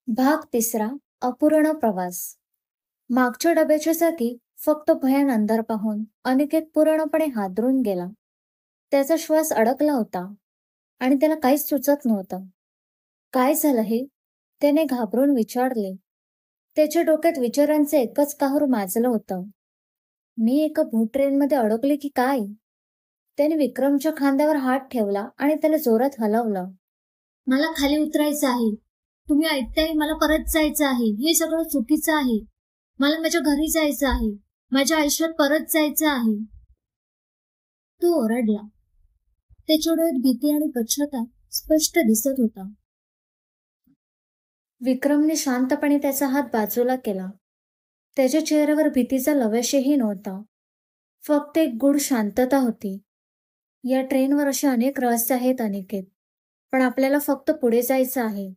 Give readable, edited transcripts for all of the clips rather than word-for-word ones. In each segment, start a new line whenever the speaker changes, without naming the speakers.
भाग तिसरा. अपूर्ण प्रवास. मागच्या डब्याच्या जागी फक्त भयान अंधार पाहून अनिकेत पूर्णपणे हादरून गेला. त्याचा श्वास अडकला होता आणि त्याला काहीच सुचत नव्हतं. काय झालं हे त्याने घाबरून विचारले. त्याच्या डोक्यात विचारांचं एकच काहूर माजलं होतं. मी एका भूत ट्रेनमध्ये अडकले की काय? त्याने विक्रमच्या खांद्यावर हात ठेवला आणि त्याला जोरात हलवलं. मला खाली उतरायचं आहे. तुम्ही ऐकताय? मला परत जायचं आहे. हे सगळं चुकीचं आहे. मला माझ्या घरी जायचं आहे. माझ्या आयुष्यात परत जायचं आहे. तो ओरडला. त्याच्या डोळ्यात भीती आणि पश्चाताप स्पष्ट दिसत होता. विक्रमने शांतपणे त्याचा हात बाजूला केला. त्याच्या चेहऱ्यावर भीतीचा लवशही नव्हता. फक्त एक गूढ शांतता होती. या ट्रेनवर असे अनेक रहस्य आहेत अनिकेत, पण आपल्याला फक्त पुढे जायचं आहे.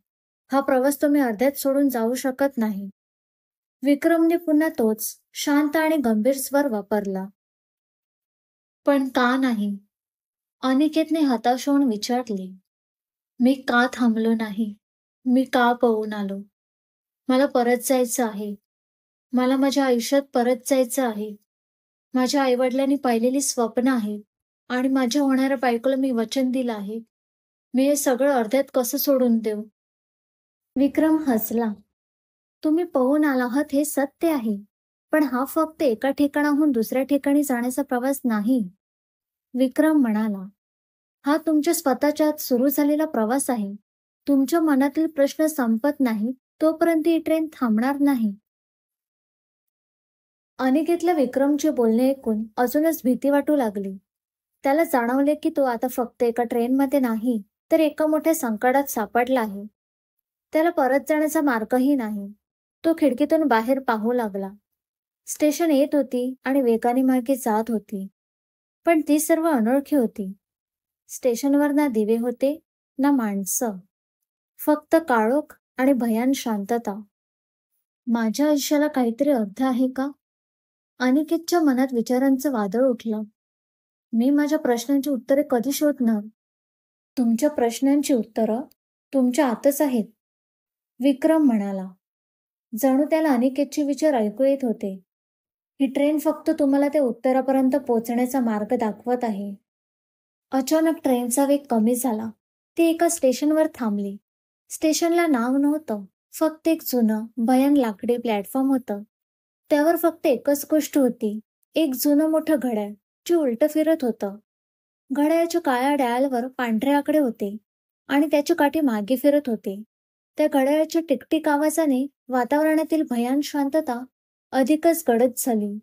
हा प्रवास तुम्ही अर्ध्यात सोडून जाऊ शकत नाही. विक्रमने पुन्हा तोच शांत आणि गंभीर स्वर वापरला. पण का नाही? अनिकेतने हताश होऊन विचारले. मी का थांबलो नाही? मी का पळून आलो? मला परत जायचं आहे. मला माझ्या आयुष्यात परत जायचं आहे. माझ्या आईवडिलांनी पाहिलेली स्वप्न आहेत आणि माझ्या होणाऱ्या बायकोला मी वचन दिलं आहे. मी हे सगळं अर्ध्यात कसं सोडून देऊ? विक्रम हसला. तुम्ही पळून आला आहात हे सत्य आहे, पण हा फक्त एका ठिकाणाहून दुसऱ्या ठिकाणी जाण्याचा प्रवास नाही. विक्रम म्हणाला. हा तुमच्या स्वतःच्या आत सुरू झालेला प्रवास आहे. तुमच्या मनातील प्रश्न संपत नाही तोपर्यंत ही ट्रेन थांबणार नाही. अनिकेतला विक्रमचे बोलणे ऐकून अजूनच भीती वाटू लागली. त्याला जाणवले की तो आता फक्त एका ट्रेनमध्ये नाही, तर एका मोठ्या संकटात सापडला आहे. त्याला परत जाण्याचा मार्गही नाही. तो खिडकीतून बाहेर पाहू लागला. स्टेशन येत होती आणि वेगाने मागे जात होती, पण ती सर्व अनोळखी होती. स्टेशनवर ना दिवे होते ना माणसं, फक्त काळोख आणि भयान शांतता. माझ्या आयुष्याला काहीतरी अर्थ आहे का? अनिकेतच्या मनात विचारांचं वादळ उठलं. मी माझ्या प्रश्नांची उत्तरे कधी शोधणार? तुमच्या प्रश्नांची उत्तरं तुमच्या आतच आहेत, विक्रम म्हणाला. जणू त्याला अनिकेतचे विचार ऐकू येत होते. ही ट्रेन फक्त तुम्हाला त्या उत्तरापर्यंत पोहोचण्याचा मार्ग दाखवत आहे. अचानक ट्रेनचा वेग कमी झाला. ती एका स्टेशनवर थांबली. स्टेशनला नाव नव्हतं, फक्त एक जुनं भयान लाकडी प्लॅटफॉर्म होतं. त्यावर फक्त एकच गोष्ट होती, एक जुनं मोठं घड्याळ जे उलटं फिरत होतं. घड्याळाच्या काळ्या डायलवर पांढरे आकडे होते आणि त्याची काठी मागे फिरत होते. त्या घड्याळाच्या टिकटिक आवाजाने वातावरणातील भयान शांतता अधिकच गडद झाली.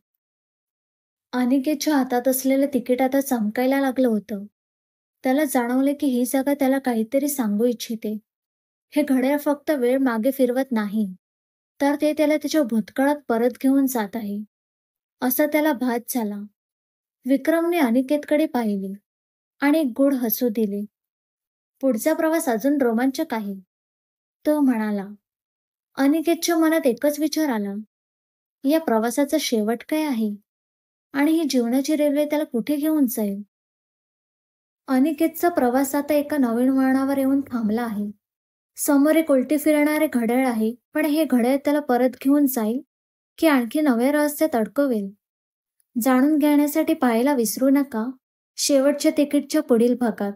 अनिकेतच्या हातात असलेलं तिकीट आता चमकायला लागलं होतं. त्याला जाणवले की ही जागा त्याला काहीतरी सांगू इच्छिते. हे घड्याळ फक्त वेळ मागे फिरवत नाही, तर ते त्याला त्याच्या भूतकाळात परत घेऊन जात आहे, असा त्याला भास झाला. विक्रमने अनिकेतकडे पाहिले आणि एक गूढ हसू दिले. पुढचा प्रवास अजून रोमांचक आहे, तो म्हणाला. अनिकेतच्या मनात एकच विचार आला. या प्रवासाचा शेवट काय आहे आणि ही जीवनाची रेल्वे त्याला कुठे घेऊन जाईल? अनिकेतचा प्रवास आता एका नवीन वळणावर येऊन थांबला आहे. समोर एक उलटी फिरणारे घड्याळ आहे, पण हे घड्याळ त्याला परत घेऊन जाईल की आणखी नव्या रहस्यात अडकवेल? जाणून घेण्यासाठी पाहायला विसरू नका शेवटच्या तिकीटच्या पुढील भागात.